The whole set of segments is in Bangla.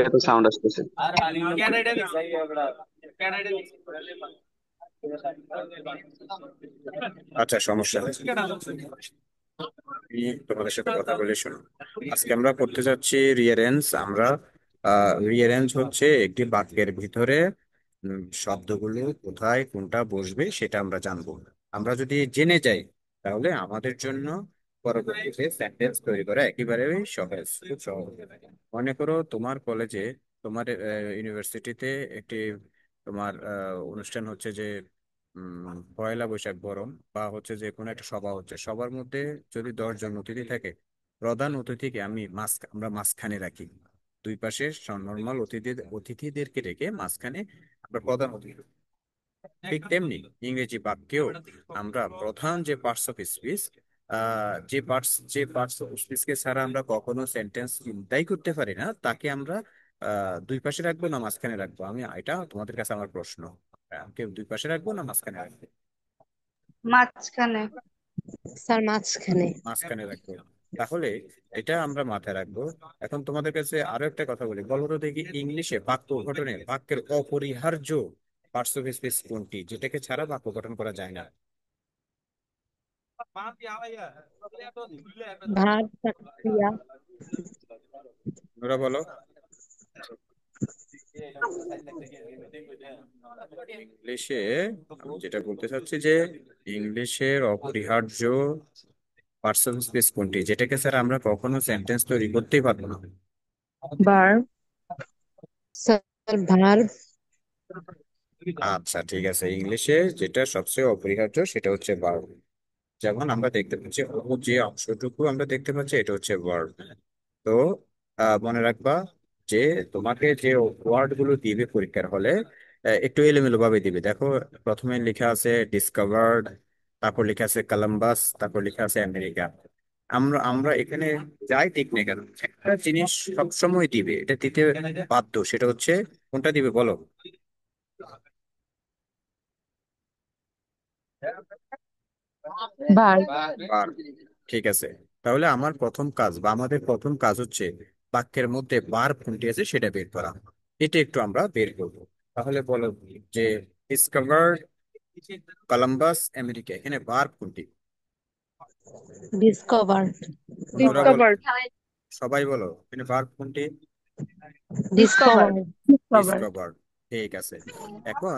এত সাউন্ড আসতেছে। আচ্ছা, সমস্যা নেই। আমি তোমাদের সাথে কথা বলে শোনো। আজকে আমরা করতে যাচ্ছি রিয়ারেঞ্জ। আমরা রিয়ারেঞ্জ হচ্ছে একটি বাক্যের ভিতরে শব্দগুলো কোথায় কোনটা বসবে সেটা আমরা জানবো। আমরা যদি জেনে যাই তাহলে আমাদের জন্য পরবর্তীতে সেন্টেন্স তৈরি করা একেবারে সহজ, খুব সহজ। মনে করো তোমার কলেজে, তোমার ইউনিভার্সিটিতে একটি তোমার অনুষ্ঠান হচ্ছে যে পয়লা বৈশাখ বরণ, বা হচ্ছে যে কোনো একটা সভা হচ্ছে। সবার মধ্যে যদি 10 জন অতিথি থাকে, প্রধান অতিথিকে আমরা মাঝখানে রাখি। দুই পাশে নর্মাল অতিথিদেরকে রেখে মাঝখানে আমরা প্রধান অতিথি। ঠিক তেমনি ইংরেজি বাক্যেও আমরা প্রধান যে পার্টস অফ স্পিচ, যে পার্টস অফ স্পিচকে ছাড়া আমরা কখনো সেন্টেন্স চিন্তাই করতে পারি না, তাকে আমরা দুই পাশে রাখবো না মাঝখানে রাখবো। এটা তোমাদের কাছে আমার প্রশ্ন। কেউ দুই পাশে রাখবো না মাঝখানে রাখবো? মাঝখানে। স্যার, মাঝখানে। মাঝখানে রাখবো। তাহলে এটা আমরা মাথায় রাখবো। এখন তোমাদের কাছে আরো একটা কথা বলি, বলো তো দেখি, ইংলিশে বাক্য গঠনে বাক্যের অপরিহার্য পার্টস অফ স্পিচ কোনটি, যেটাকে ছাড়া বাক্য গঠন করা যায় না? ভার্ব, ক্রিয়া। ওরা বলো। ইংলিশে, আমি যেটা বলতে চাচ্ছি যে ইংলিশের অপরিহার্য পার্টস অফ স্পিচ কোনটি, যেটাকে স্যার আমরা কখনো সেন্টেন্স তৈরি করতেই পারবো না? ভার্ব। Sir, verb. আচ্ছা, ঠিক আছে। ইংলিশে যেটা সবচেয়ে অপরিহার্য সেটা হচ্ছে ভার্ব। যেমন আমরা দেখতে পাচ্ছি, ও যে অংশটুকু আমরা দেখতে পাচ্ছি এটা হচ্ছে ভার্ব। তো মনে রাখবা যে তোমাকে যে ওয়ার্ড গুলো দিবে পরীক্ষার হলে একটু এলোমেলো ভাবে দিবে। দেখো, প্রথমে লেখা আছে ডিসকভার্ড, তারপর লেখা আছে কলম্বাস, তারপর লেখা আছে আমেরিকা। আমরা আমরা এখানে যাই ঠিক না কেন, একটা জিনিস সবসময় দিবে, এটা দিতে বাধ্য। সেটা হচ্ছে কোনটা দিবে বলো? ভার্ব। বার। ঠিক আছে। তাহলে আমার প্রথম কাজ বা আমাদের প্রথম কাজ হচ্ছে বাক্যের মধ্যে বার কোনটি আছে সেটা বের করা। এটা একটু আমরা বের করব। তাহলে বলো যে ডিসকভার্ড কলম্বাস আমেরিকা, এখানে বার কোনটি? ডিসকভার। বন্ধুরা বলো, ডিসকভার। সবাই বলো এখানে বার কোনটি? ডিসকভার। ডিসকভার। ডিসকভার। ডিসকভার। ঠিক আছে। এখন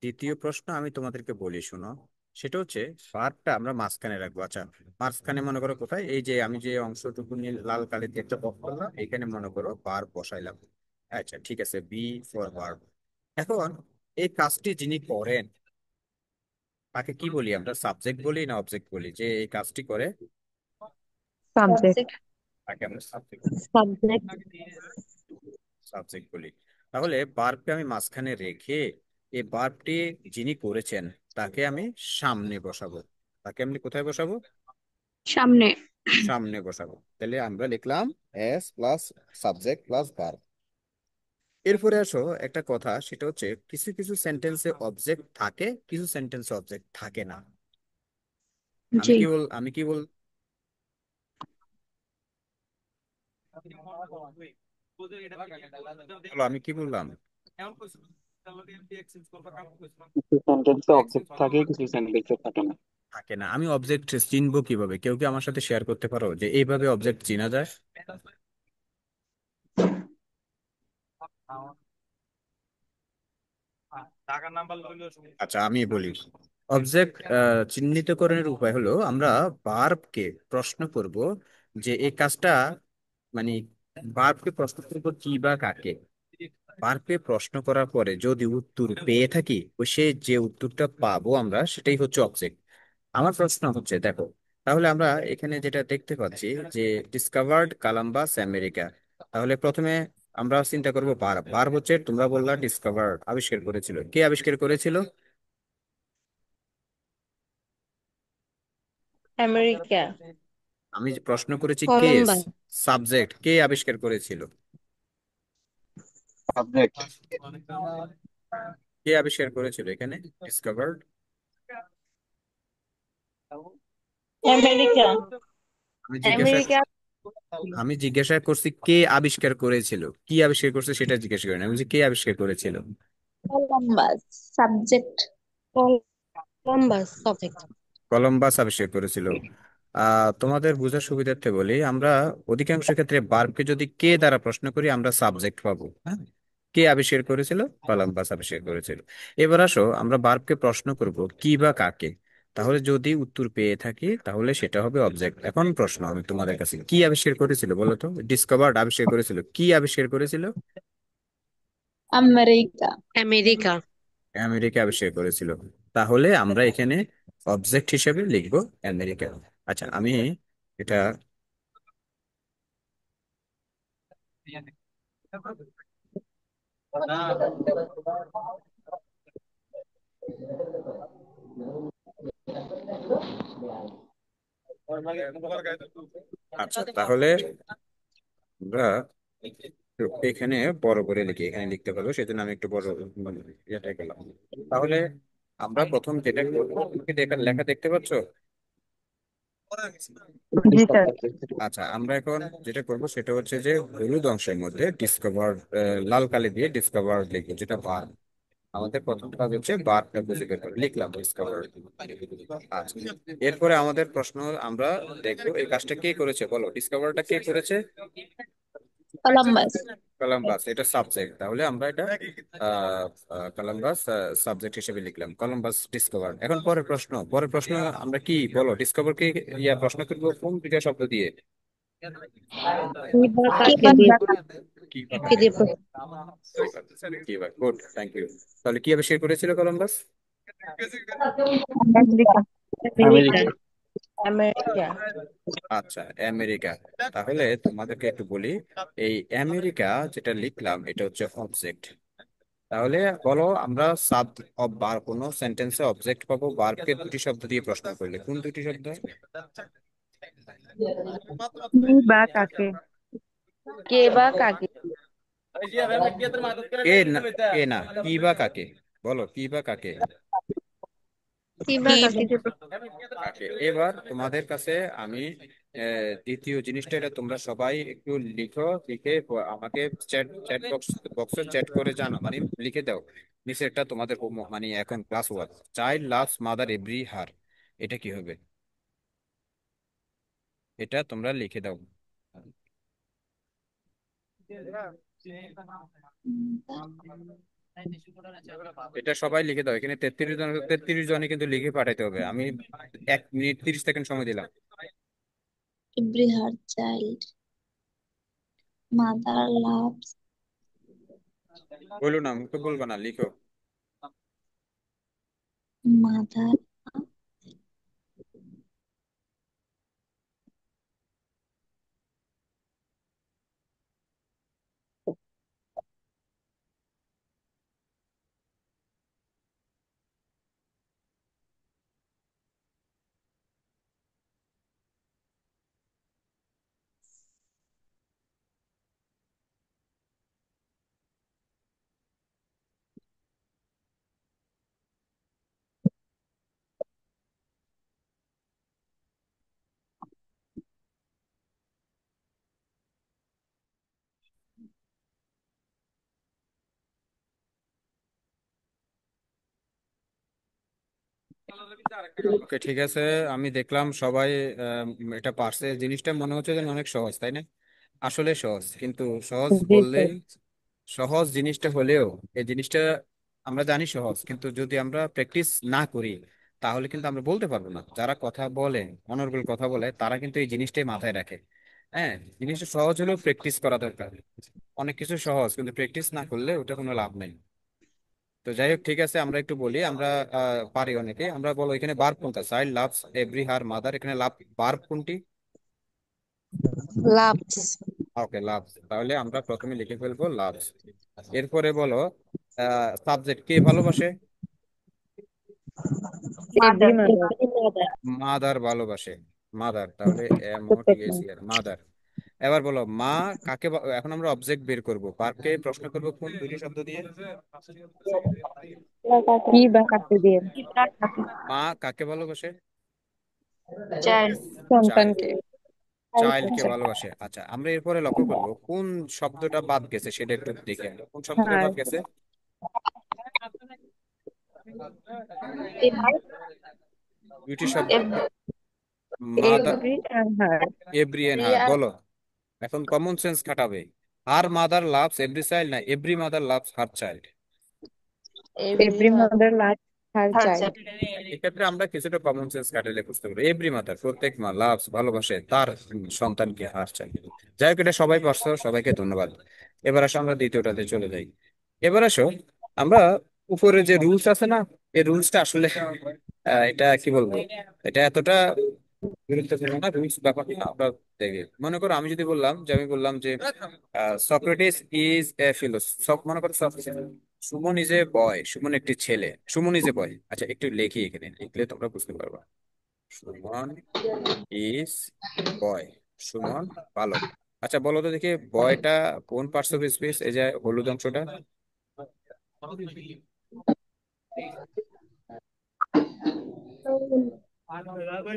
দ্বিতীয় প্রশ্ন আমি তোমাদেরকে বলি, শোনো। সেটা হচ্ছে ভার্বটা আমরা মাঝখানে রাখবো। আচ্ছা, মাঝখানে মনে করো কোথায়? এই যে আমি যে অংশটুকু নিয়ে লাল কালি দিয়ে একটা বক্স করলাম, এখানে মনে করো ভার্ব বসাইলাম। আচ্ছা, ঠিক আছে, বি ফর ভার্ব। এখন এই কাজটি যিনি করেন তাকে কি বলি আমরা? সাবজেক্ট বলি না অবজেক্ট বলি? যে এই কাজটি করে সাবজেক্ট। তাকে আমরা সাবজেক্ট সাবজেক্ট। সাবজেক্ট বলি। তাহলে ভার্বকে আমি মাঝখানে রেখে এই ভার্বটি যিনি করেছেন তাকে আমি সামনে বসাবো। তাকে আমি কোথায় বসাবো? সামনে। সামনে বসাবো। তাহলে আমরা লিখলাম S plus subject plus verb. এরপরে আসো একটা কথা, সেটা হচ্ছে কিছু কিছু সেন্টেন্সে অবজেক্ট থাকে, কিছু সেন্টেন্সে অবজেক্ট থাকে না। জি। আমি কি বল হলো, আমি কি বললাম? কিছু সেন্টেন্সে অবজেক্ট থাকে, কিছু সেন্টেন্সে থাকে না। থাকে না। আমি অবজেক্ট চিনবো কিভাবে? কেউ কি আমার সাথে শেয়ার করতে পারো যে এইভাবে অবজেক্ট চেনা যায়? আচ্ছা, আমি বলি। অবজেক্ট চিহ্নিতকরণের উপায় হলো আমরা ভার্বকে প্রশ্ন করব যে এই কাজটা, মানে ভার্বকে প্রশ্ন করব কি বা কাকে। ভার্বকে প্রশ্ন করার পরে যদি উত্তর পেয়ে থাকি, ওই সে যে উত্তরটা পাবো আমরা সেটাই হচ্ছে অবজেক্ট। আমার প্রশ্ন হচ্ছে, দেখো, তাহলে আমরা এখানে যেটা দেখতে পাচ্ছি যে ডিসকভার্ড কলম্বাস আমেরিকা। তাহলে প্রথমে আমরা চিন্তা করব ভার্ব। ভার্ব হচ্ছে, তোমরা বললা ডিসকভার্ড আবিষ্কার করেছিল, কে আবিষ্কার করেছিল? আমেরিকা। আমি যে প্রশ্ন করেছি কেস, কলম্বাস। সাবজেক্ট কে আবিষ্কার করেছিল? সাবজেক্ট। কে আবিষ্কার করেছিল এখানে? ডিসকভার্ড। আমেরিকা। আমি জিজ্ঞাসা আমেরিকা। আমি জিজ্ঞাসা করছি কে আবিষ্কার করেছিল, কি আবিষ্কার করছে সেটা জিজ্ঞাসা করি না, আমি বলছি কে আবিষ্কার করেছিল। Columbus subject. Columbus subject. Columbus আবিষ্কার করেছিল। তোমাদের বোঝার সুবিধার্থে বলি, আমরা অধিকাংশ ক্ষেত্রে বার্বকে যদি কে দ্বারা প্রশ্ন করি আমরা সাবজেক্ট পাবো। হ্যাঁ, কে আবিষ্কার করেছিল? কলম্বাস আবিষ্কার করেছিল। এবার আসো আমরা বার্বকে প্রশ্ন করব কি বা কাকে। তাহলে যদি উত্তর পেয়ে থাকি তাহলে সেটা হবে অবজেক্ট। এখন প্রশ্ন আমি তোমাদের কাছে, কি আবিষ্কার করেছিল বলো তো? ডিসকভার্ড আবিষ্কার করেছিল, কি আবিষ্কার করেছিল? আমেরিকা। আমেরিকা। আমেরিকা আবিষ্কার করেছিল। তাহলে আমরা এখানে অবজেক্ট হিসেবে লিখবো আমেরিকা। আচ্ছা, আমি এটা আচ্ছা তাহলে আমরা এখানে বড় করে লিখি, এখানে লিখতে পারবো সেজন্য আমি একটু বড় মানে ইয়েটা গেলাম। তাহলে আমরা প্রথম যেটা করবো, তুমি কি লেখা দেখতে পাচ্ছ? জি স্যার। আচ্ছা, আমরা এখন যেটা করব সেটা হচ্ছে যে হলুদ অংশের মধ্যে ডিসকভার, লাল কালি দিয়ে ডিসকভার লিখবো, যেটা বার। আমাদের প্রথম কাজ হচ্ছে বারটা খুঁজে বের করে লিখলাম ডিসকভার। আচ্ছা, এরপরে আমাদের প্রশ্ন, আমরা দেখবো এই কাজটা কে করেছে, বলো ডিসকভারটা কে করেছে? কলম্বাস। কলম্বাস, এটা সাবজেক্ট, তাহলে আমরা এটা কলম্বাস সাবজেক্ট হিসেবে লিখলাম, কলম্বাস ডিসকভার। এখন পরের প্রশ্ন আমরা কি, বলো ডিসকভার কে প্রশ্ন করবো কোন দুইটা শব্দ দিয়ে? কি বা কে কাকে বা দিয়ে কি বা কাকে দিয়ে প্রশ্ন? কি বা গুড, থ্যাংক ইউ। তাহলে কি আবিষ্কার করেছিল Columbus? America. America. America. America. আচ্ছা, আমেরিকা। তাহলে তোমাদেরকে একটু বলি, এই আমেরিকা যেটা লিখলাম এটা হচ্ছে অবজেক্ট। তাহলে বলো আমরা সাব অব বার কোন সেন্টেন্সে অবজেক্ট পাবো বারকে দুটি শব্দ দিয়ে প্রশ্ন করলে, কোন দুটি শব্দ? কি বা কাকে? কে বা কাকে? কে না, কে না, কি বা কাকে। বলো কি বা কাকে। কি বা কি কাকে দিয়ে কাকে। এবার তোমাদের কাছে আমি দ্বিতীয় জিনিসটা, এটা তোমরা সবাই একটু লিখো, লিখে আমাকে চ্যাট চ্যাট বক্সে চ্যাট করে জানো, মানে লিখে দাও নিচে একটা তোমাদের মানে এখন class one, child loves mother every her, এটা কি হবে? এটা তোমরা লিখে দাও। এটা সবাই লিখে দাও, এখানে 33 জন, 33 জনই কিন্তু লিখে পাঠাইতে হবে। আমি 1 মিনিট 30 সেকেন্ড সময় দিলাম। Every heart child mother loves. বলো না, মুখে বলবা না, লিখো। মাদার। ওকে, ঠিক আছে। আমি দেখলাম সবাই এটা পারছে। জিনিসটা মনে হচ্ছে যেন অনেক সহজ, তাই না? আসলে সহজ, কিন্তু সহজ জি বললেই, স্যার। সহজ জিনিসটা হলেও এই জিনিসটা আমরা জানি সহজ, কিন্তু যদি আমরা প্র্যাকটিস না করি তাহলে কিন্তু আমরা বলতে পারবো না। যারা কথা বলে, অনর্গল কথা বলে, তারা কিন্তু এই জিনিসটাই মাথায় রাখে। হ্যাঁ, জিনিসটা সহজ হলেও প্র্যাকটিস করা দরকার। অনেক কিছু সহজ কিন্তু প্র্যাকটিস না করলে ওটা কোনো লাভ নেই। তো যাই হোক, ঠিক আছে, আমরা একটু বলি, আমরা পারি অনেকে। আমরা বলো এখানে বার্ব কোনটা? Child loves every her mother, এখানে লাভ বার্ব কোনটি? লাভস। ওকে, লাভস। তাহলে আমরা প্রথমে লিখে ফেলবো লাভস। এরপরে বলো সাবজেক্ট কে ভালোবাসে? Every mother. মাদার। মাদার ভালোবাসে। মাদার, তাহলে এম ও টি প্রত্যেক এস ই আর, মাদার। এবার বলো মা কাকে এখন আমরা অবজেক্ট বের করব, বার্বকে প্রশ্ন করব কোন দুটি শব্দ দিয়ে? কি বা কাকে দিয়ে? মা কাকে ভালোবাসে? চাইল্ড। চাইল্ড। সন্তানকে। চাইল্ডকে ভালোবাসে। আচ্ছা, আমরা এরপরে লক্ষ্য করব কোন শব্দটা বাদ গেছে সেটা একটু দেখে আমরা। কোন শব্দটা হ্যাঁ, বাদ গেছে? দুইটি শব্দ, mother, every and her. Every and her. বলো, এখন কমন সেন্স খাটাবে। Her mother loves every child না every mother loves her child? Every mother love her child. এক্ষেত্রে আমরা কিছুটা কমন সেন্স কাটালে বুঝতে পারবো এভরি মাদার, প্রত্যেক মা লাভস ভালোবাসে তার সন্তানকে হার চাইল্ড। যাই হোক, এটা সবাই পারছো, সবাইকে ধন্যবাদ। এবার আসো আমরা দ্বিতীয়টাতে চলে যাই। এবার আসো আমরা উপরে যে রুলস আছে না, এই রুলসটা আসলে এটা কি বলবো, এটা এতটা গুরুত্বপূর্ণ না। রুলস ব্যাপারটা আমরা দেখি। মনে করো আমি যদি বললাম যে, আমি বললাম যে সক্রেটিস ইজ এ ফিলোসফার, মনে করো সুমন ইজ এ বয়, সুমন একটি ছেলে, সুমন ইজ এ বয়। আচ্ছা, একটু লেখি, এখানে লিখলে তোমরা বুঝতে পারবা। সুমন ইজ বয়, সুমন বালক। আচ্ছা বলো তো দেখি, বয়টা কোন পার্টস অফ স্পিচ? এই যে হলুদ অংশটা,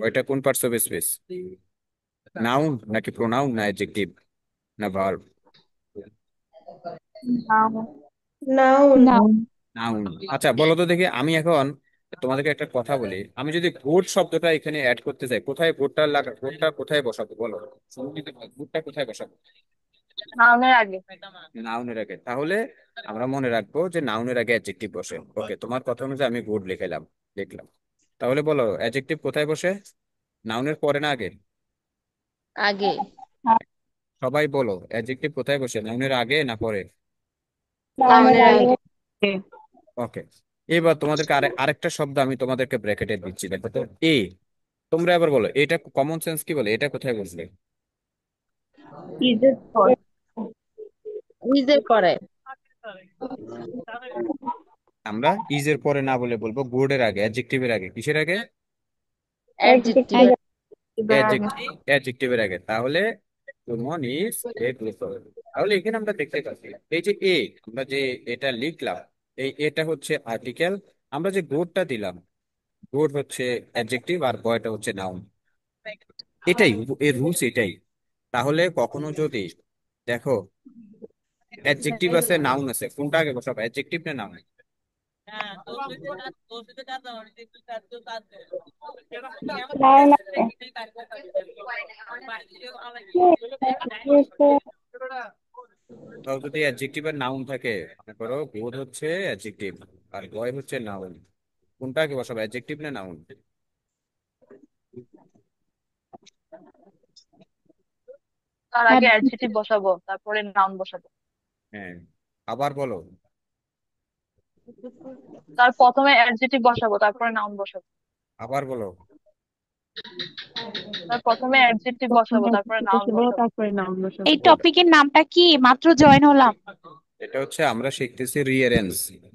বয়টা কোন পার্টস অফ স্পিচ? নাউন নাকি প্রোনাউন না অ্যাডজেক্টিভ না ভার্ব? নাউন। নাউন। আচ্ছা বলো তো দেখি, আমি এখন তোমাদেরকে একটা কথা বলি, আমি যদি গুড শব্দটা এখানে অ্যাড করতে চাই, কোথায় গুডটা লাগা, গুডটা কোথায় বসাবো বলো? গুডটা কোথায় বসাবো? নাউনের আগে। নাউনের আগে। তাহলে আমরা মনে রাখবো যে নাউনের আগে অ্যাডজেক্টিভ বসে। ওকে, তোমার কথা অনুযায়ী আমি গুড লিখলাম, লিখলাম। তাহলে বলো অ্যাডজেক্টিভ কোথায় বসে? নাউনের পরে না আগে? আগে। সবাই বলো অ্যাডজেক্টিভ কোথায় বসে, নাউনের আগে না পরে? নাউনের আগে। ওকে, এবার তোমাদেরকে আরেকটা শব্দ আমি তোমাদেরকে ব্র্যাকেটে দিচ্ছি, দেখো তো, এ। তোমরা এবার বলো এটা কমন সেন্স কি বলে, এটা কোথায় বসবে? ইজের পর। নিজের পরে। আমরা ইজের পরে না বলে বলবো গুড এর আগে, অ্যাডজেক্টিভের আগে। কিসের আগে? অ্যাডজেক্টিভ। অ্যাডজেক্টিভের আগে। তাহলে সুমন ইজ এ প্লেসর। তাহলে এখানে আমরা দেখতে পাচ্ছি এই যে এ, আমরা যে এটা লিখলাম, এই এটা হচ্ছে আর্টিকেল। আমরা যে গুডটা দিলাম, গুড হচ্ছে অ্যাডজেক্টিভ আর বয়টা হচ্ছে নাউন। এটাই এর রুলস, এটাই। তাহলে কখনো যদি দেখো অ্যাডজেক্টিভ আছে নাউন আছে, কোনটা আগে বসাবো, অ্যাডজেক্টিভ না নাউন? তাহলে যদি অ্যাডজেক্টিভ আর নাউন থাকে, মনে করো গুড হচ্ছে অ্যাডজেক্টিভ আর বয় হচ্ছে নাউন, কোনটা আগে বসাবো, অ্যাডজেক্টিভ না নাউন? তার আগে অ্যাডজেক্টিভ বসাবো, তারপরে নাউন বসাবো। হ্যাঁ, আবার বলো। তার প্রথমে অ্যাডজেক্টিভ বসাবো, তারপরে নাউন বসাবো। আবার বলো। তার প্রথমে অ্যাডজেক্টিভ বসাবো, তারপরে নাউন বসাবো। এই টপিকের নামটা কি? মাত্র জয়েন হলাম। এটা হচ্ছে আমরা শিখতেছি রিয়ারেন্স।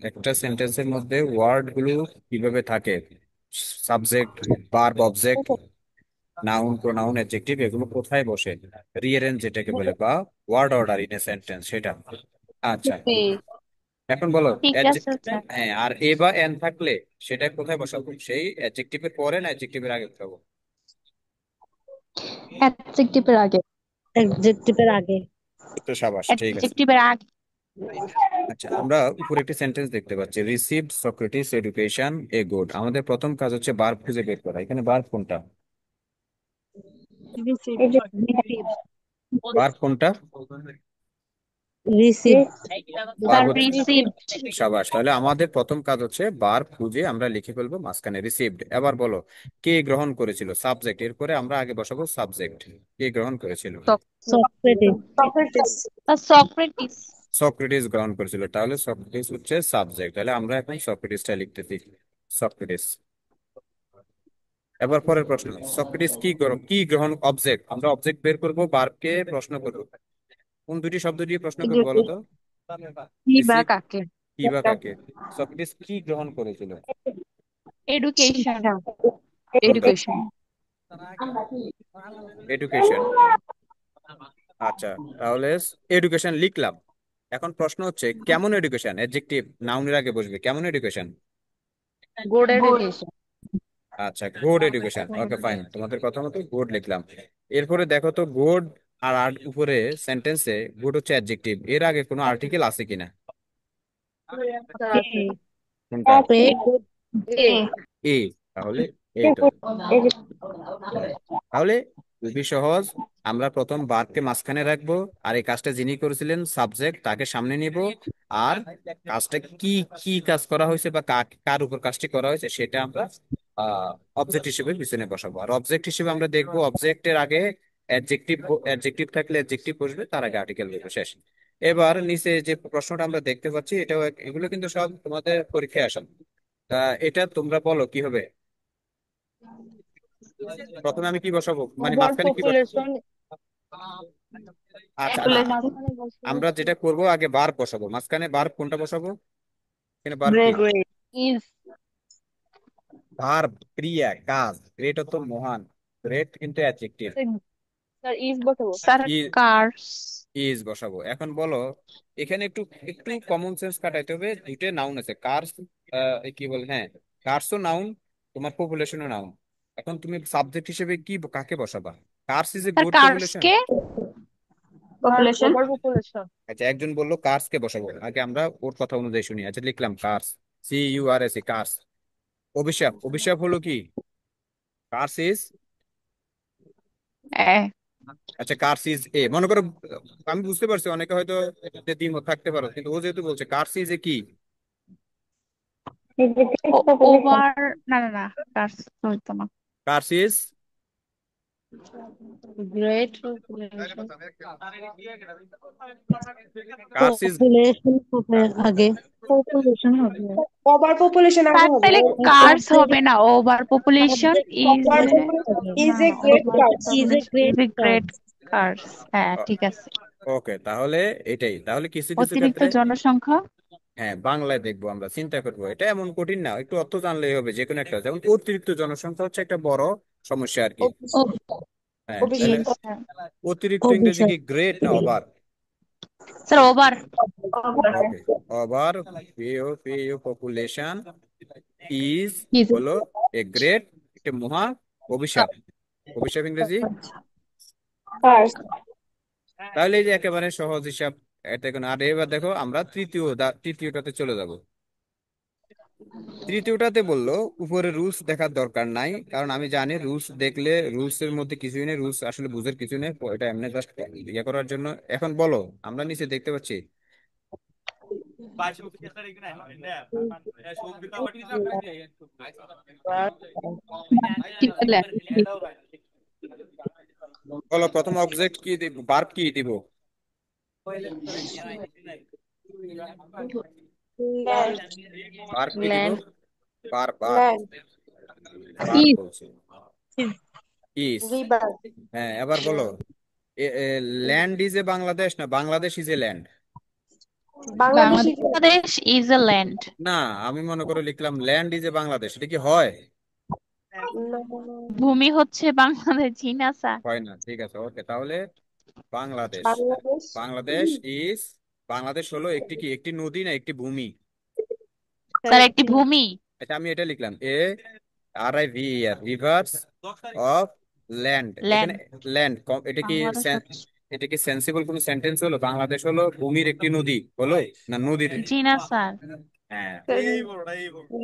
একটা সেন্টেন্সের মধ্যে ওয়ার্ড গুলো কিভাবে থাকে, subject, verb, object, noun, pronoun, adjective, এগুলো কোথায় বসে, রিয়ারেন্স যেটাকে বলে, বা word order in a sentence, সেটা। আচ্ছা, জি, এখন বলো ঠিক আছে স্যার। হ্যাঁ, আর এ বা এন থাকলে সেটা কোথায় বসাবো, সেই অ্যাডজেক্টিভের পরে না অ্যাডজেক্টিভের আগে বসাবো? অ্যাডজেক্টিভের আগে। অ্যাডজেক্টিভের আগে। তো সাবাস, ঠিক আছে। অ্যাডজেক্টিভের আগে। আচ্ছা, আমরা উপরে একটি সেন্টেন্স দেখতে পাচ্ছি, received Socrates education a good. আমাদের প্রথম কাজ হচ্ছে ভার্ব খুঁজে বের করা। এখানে ভার্ব কোনটা? ভার্ব কোনটা? রিসিভ। ভার্ব স্যার হচ্ছে, রিসিভড। সাবাস। তাহলে আমাদের প্রথম কাজ হচ্ছে ভার্ব খুঁজে আমরা লিখে ফেলবো মাঝখানে রিসিভড। এবার বলো কে গ্রহণ করেছিল, সাবজেক্ট। এরপরে আমরা আগে বসাবো সাবজেক্ট, কে গ্রহণ করেছিল? সক্রেটিস। সক্রেটিস। সক্রেটিস গ্রহণ করেছিল। তাহলে সক্রেটিস হচ্ছে সাবজেক্ট। তাহলে আমরা এখন সক্রেটিসটা লিখতেছি, সক্রেটিস। এবার পরের প্রশ্ন, সক্রেটিস কি গ্রহণ, অবজেক্ট। আমরা অবজেক্ট বের করবো, ভার্বকে প্রশ্ন করবো। কোন দুটি শব্দ দিয়ে প্রশ্ন করবো বলো তো? কি বা রিসিভ, কাকে? কি বা কাকে। সক্রেটিস কি গ্রহণ করেছিল? এডুকেশন। কোনটা? এডুকেশন। এডুকেশন। আচ্ছা, তাহলে এডুকেশন লিখলাম। এখন প্রশ্ন হচ্ছে কেমন এডুকেশন, অ্যাডজেক্টিভ নাউনের আগে বসবে, কেমন এডুকেশন? Good education. আচ্ছা, গুড এডুকেশন, ওকে ফাইন, তোমাদের কথা মতো গুড লিখলাম। এরপরে দেখো তো গুড আর আর উপরে সেন্টেন্সে গুড হচ্ছে অ্যাডজেক্টিভ, এর আগে কোনো আর্টিকেল আছে কিনা? স্যার এ আছে। কোনটা? এ এ এ, তাহলে এইটা। হুম। তাহলে খুবই সহজ, আমরা প্রথম বারকে মাঝখানে রাখবো, আর এই কাজটা যিনি করেছিলেন সাবজেক্ট তাকে সামনে নিব, আর কাজটা কি কি কাজ করা হয়েছে বা কার উপর কাজটি করা হয়েছে সেটা আমরা অবজেক্ট হিসেবে পিছনে বসাবো। আর অবজেক্ট হিসেবে আমরা দেখবো অবজেক্টের আগে অ্যাডজেক্টিভ, অ্যাডজেক্টিভ থাকলে অ্যাডজেক্টিভ বসবে, তার আগে আর্টিকেল বসবে, শেষ। এবার নিচে যে প্রশ্নটা আমরা দেখতে পাচ্ছি এটাও এগুলো কিন্তু সব তোমাদের পরীক্ষায় আসা। তা এটা তোমরা বলো কি হবে। প্রথমে আমি কি বসাবো, মানে ওভার মাঝখানে কি বসাবো? পপুলেশন আচ্ছা না, পপুলেশন আমরা যেটা করব আগে ভার্ব বসাবো, মাঝখানে ভার্ব কোনটা বসাবো? এখানে ভার্ব কি? গ্রেট। ইজ ভার্ব, ক্রিয়া, কাজ। গ্রেট তো মহান, গ্রেট কিন্তু অ্যাডজেক্টিভ। স্যার ইজ বসাবো। Sir curse. ইজ বসাবো। এখন বলো, এখানে একটু একটু কমন সেন্স খাটাইতে হবে, দুইটা নাউন আছে কার্স, কি বলে, হ্যাঁ কার্সও নাউন, তোমার পপুলেশনও নাউন। এখন তুমি সাবজেক্ট হিসেবে কি কাকে বসাবা? Curse is a sir good curse population. কে? পপুলেশন। ওভার পপুলেশন আচ্ছা, একজন বললো কার্স কে বসাবো, আগে আমরা ওর কথা অনুযায়ী শুনি। আচ্ছা, লিখলাম কার্স, CURS, কার্স। অভিশাপ, অভিশাপ হলো কি? কার্স ইজ, আচ্ছা কার্স ইজ এ, মনে করো আমি বুঝতে পারছি অনেকে হয়তো এটাতে দ্বিমত থাকতে পারো, কিন্তু ও যেহেতু বলছে কার্স ইজ এ কি, ওভার, না না না, কার্স হইতো না। Curse is, great population curse is, population হবে আগে। পপুলেশন হবে। ওভার পপুলেশন আগে স্যার হবে। তাহলে কার্স হবে না, overpopulation is over a, population হবে ইজ না এ না, গ্রেট ওভার কাজ। Is a population great is a great curse. হ্যাঁ ঠিক আছে। ওকে, তাহলে এটাই, তাহলে কিছু কিছু অতিরিক্ত ক্ষেত্রে, জনসংখ্যা। হ্যাঁ বাংলায় দেখবো আমরা, চিন্তা করবো, এটা এমন কঠিন না, একটু অর্থ জানলেই হবে। যে কোনো একটা, যেমন অতিরিক্ত জনসংখ্যা হচ্ছে একটা বড় সমস্যা আর কি। ও হ্যাঁ, তাহলে অভিশাপ। হ্যাঁ। অতিরিক্ত ইংরেজি অভিশাপ কি গ্রেট না over? Sir over. Okay, over population is is হলো এ গ্রেট, একটা মহা অভিশাপ। অভিশাপ ইংরেজি। কার্স। তাহলে এই যে একেবারে সহজ হিসাব, এটা কোনো। আর এবার দেখো আমরা তৃতীয়টাতে চলে যাব। তৃতীয়টাতে বললো উপরে রুলস দেখার দরকার নাই, কারণ আমি জানি রুলস দেখলে রুলস এর মধ্যে কিছুই নেই, রুলস আসলে বুঝের কিছু নেই, এটা এমনি জাস্ট ইয়ে করার জন্য। এখন বলো, আমরা নিচে দেখতে পাচ্ছি বলো প্রথম অবজেক্ট কি দিব, ভার্ব কি দিব? ল্যান্ড। ভার্ব কি দিব? Land verb, verb, land. Verb is বলছি, ইস। রিভার। হ্যাঁ, এবার বলো ল্যান্ড ইজ এ বাংলাদেশ না Bangladesh is a land? Bangladeshi. Bangladesh is a land. না, আমি মনে করে লিখলাম ল্যান্ড ইজ এ বাংলাদেশ, এটা কি হয়? ভূমি হচ্ছে বাংলাদেশ, জি না স্যার? হয় না, ঠিক আছে, ওকে, তাহলে বাংলাদেশ, বাংলাদেশ। বাংলাদেশ ইজ, বাংলাদেশ হলো একটি কি, একটি নদী না একটি ভূমি? স্যার একটি ভূমি। এটা আমি এটা লিখলাম RIVER, রিভার্স অফ ল্যান্ড। এখানে ল্যান্ড ল্যান্ড, এটা কি বাংলাদেশ হচ্ছে, এটা কি সেন্সিবল কোন সেন্টেন্স হলো? বাংলাদেশ হলো ভূমির একটি নদী হলো, না নদীর? জি না স্যার? হ্যাঁ,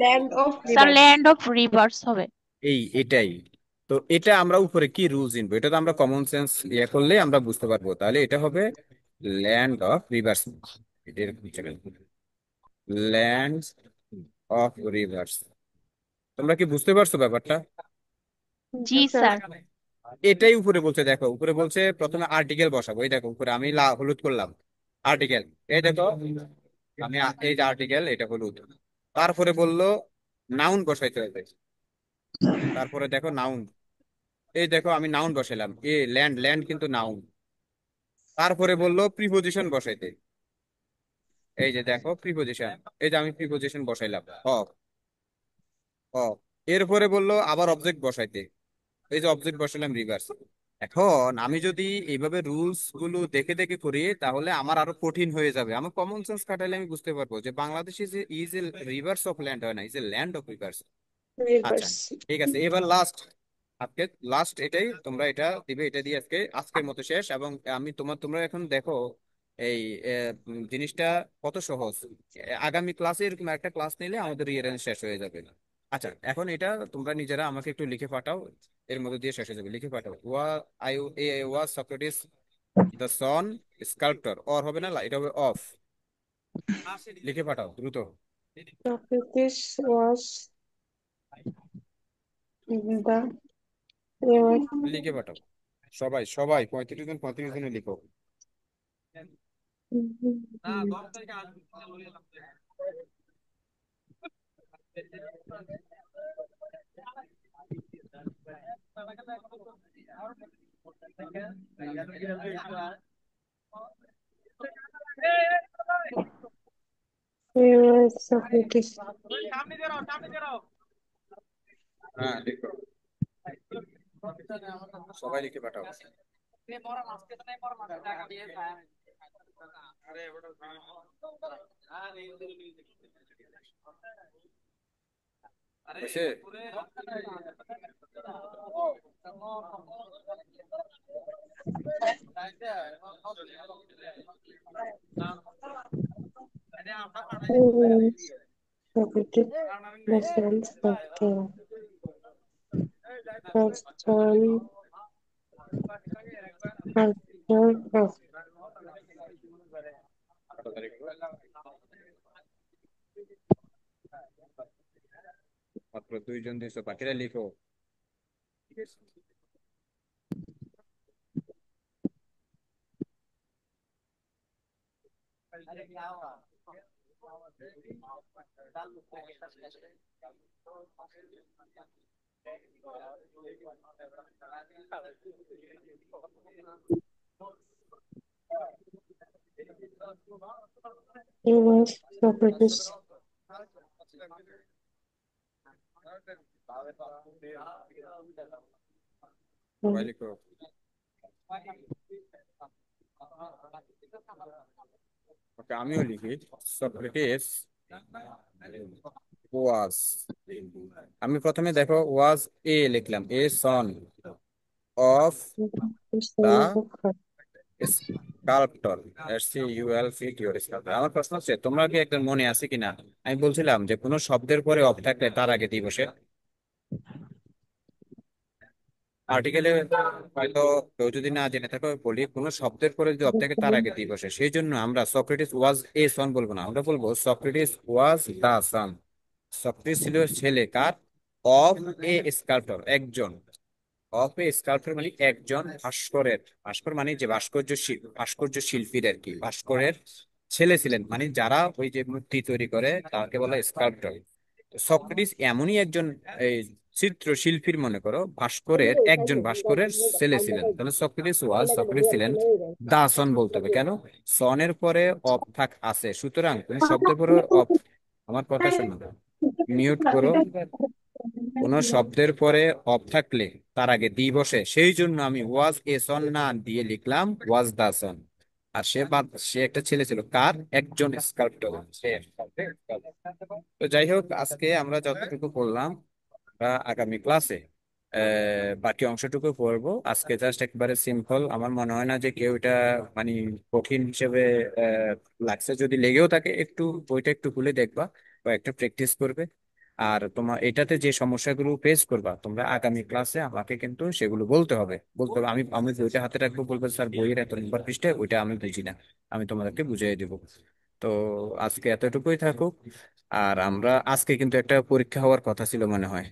land of sir river. Land of rivers হবে। এটাই। তো এটা আমরা উপরে কি রুলস ইনবো, এটা তো আমরা কমন সেন্স ইয়ে করলে আমরা বুঝতে পারবো। তাহলে এটা হবে land of rivers, land of rivers. তোমরা কি বুঝতে পারছো ব্যাপারটা? জি স্যার। এটাই উপরে বলছে, দেখো উপরে বলছে প্রথমে আর্টিকেল বসাবো, এই দেখো উপরে আমি হলুদ করলাম আর্টিকেল, এই দেখো আমি এই যে আর্টিকেল, এটা হলুদ। তারপরে বললো নাউন বসাইতে হবে, তারপরে দেখো নাউন, এই দেখো আমি নাউন বসাইলাম, ল্যান্ড, ল্যান্ড কিন্তু নাউন। তারপরে বললো প্রিপোজিশন বসাইতে, এই যে দেখো প্রিপোজিশন, এই যে আমি প্রিপোজিশন বসাইলাম অফ, অফ। এরপরে বললো আবার অবজেক্ট বসাইতে, এই যে অবজেক্ট বসালাম রিভার্স। এখন আমি যদি এইভাবে রুলস গুলো দেখে দেখে করি তাহলে আমার আরো কঠিন হয়ে যাবে। আমার কমন সেন্স খাটাইলে আমি বুঝতে পারবো যে Bangladesh is a rivers of land, হয় না, is a land of rivers. আচ্ছা, universe. ঠিক আছে, এবার লাস্ট, আজকে লাস্ট এটাই, তোমরা এটা দিবে, এটা দিয়ে আজকে আজকের মতো শেষ। এবং আমি তোমরা এখন দেখো এই জিনিসটা কত সহজ। আগামী ক্লাসে এরকম একটা ক্লাস নিলে আমাদের রিয়ারেঞ্জ শেষ হয়ে যাবে। আচ্ছা, এখন এটা তোমরা নিজেরা আমাকে একটু লিখে পাঠাও, এর মধ্যে দিয়ে শেষ হয়ে যাবে, লিখে পাঠাও। I was Socrates the son sculptor, or হবে না, এটা হবে অফ। লিখে পাঠাও দ্রুত। Socrates was the famous. লিখে পাঠাও সবাই সবাই, 35 জন 35 জনে লিখো। Famous Socrates. হ্যাঁ, লিখো, সবাই লিখে পাঠাও। হয়েছে? Famous Socrates, the sons of king. First son, first son of মাত্র 2 জন দিয়েছো, বাকিরা লিখো। famous Socrates. সবাই লিখো। ওকে, আমিও লিখি। সক্রেটিস ওয়াজ, আমি প্রথমে দেখো ওয়াজ এ লিখলাম, a son of The the son of God. Sculptor, SCULPTOR sculptor. আমার প্রশ্ন হচ্ছে, তোমরা কি একটা মনে আছে কিনা, আমি বলছিলাম যে কোনো শব্দের পরে অফ থাকলে তার আগে দিয়ে বসে। আর্টিকেলে হয়তো কেউ যদি না জেনে থাকে, বলি কোনো শব্দের পরে যদি অফ থাকে তার আগে দিয়ে বসে, সেই জন্য আমরা সক্রেটিস ওয়াজ এ সন বলবো না, আমরা বলবো সক্রেটিস ওয়াজ দা সন। সক্রেটিস ছিল ছেলে কার? অফ এ স্কাল্পটর, একজন। অফ এ স্কাল্পটর মানে একজন ভাস্করের। ভাস্কর মানে যে ভাস্কর্য শিল্পীর আর কি, ভাস্করের ছেলে ছিলেন, মানে যারা ওই যে মূর্তি তৈরি করে তাকে বলে স্কাল্পটর। সক্রেটিস এমনই একজন এই চিত্রশিল্পীর, মনে করো ভাস্করের, একজন ভাস্করের ছেলে ছিলেন। তাহলে সক্রেটিস ছিলেন দা সন বলতে হবে। কেন? সনের পরে অফ থাক আছে, সুতরাং কোন শব্দের পরে অফ, আমার কথা শোনো, মিউট করো। কোন শব্দের পরে অফ থাকলে তার আগে দি বসে, সেই জন্য আমি ওয়াজ এ সন না দিয়ে লিখলাম ওয়াজ দা সন। আর সে একটা ছেলে ছিল কার? একজন স্কাল্পটর। তো যাই হোক, আজকে আমরা যতটুকু করলাম, আমরা আগামী ক্লাসে বাকি অংশটুকু পড়বো। আজকে জাস্ট একবারে সিম্পল, আমার মনে হয় না যে কেউ এটা মানে কঠিন হিসেবে আহ, লাগছে। যদি লেগেও থাকে, একটু বইটা একটু খুলে দেখবা বা একটা প্র্যাকটিস করবে। আর তোমার এটাতে যে সমস্যাগুলো ফেস করবা তোমরা আগামী ক্লাসে আমাকে কিন্তু সেগুলো বলতে হবে। আমি আমি বইটা হাতে রাখবো, বলবো স্যার বইয়ের এত নম্বর পৃষ্ঠায় ওইটা আমি বুঝি না, আমি তোমাদেরকে বুঝিয়ে দেবো। তো আজকে এতটুকুই থাকুক। আর আমরা আজকে কিন্তু একটা পরীক্ষা হওয়ার কথা ছিল মনে হয়।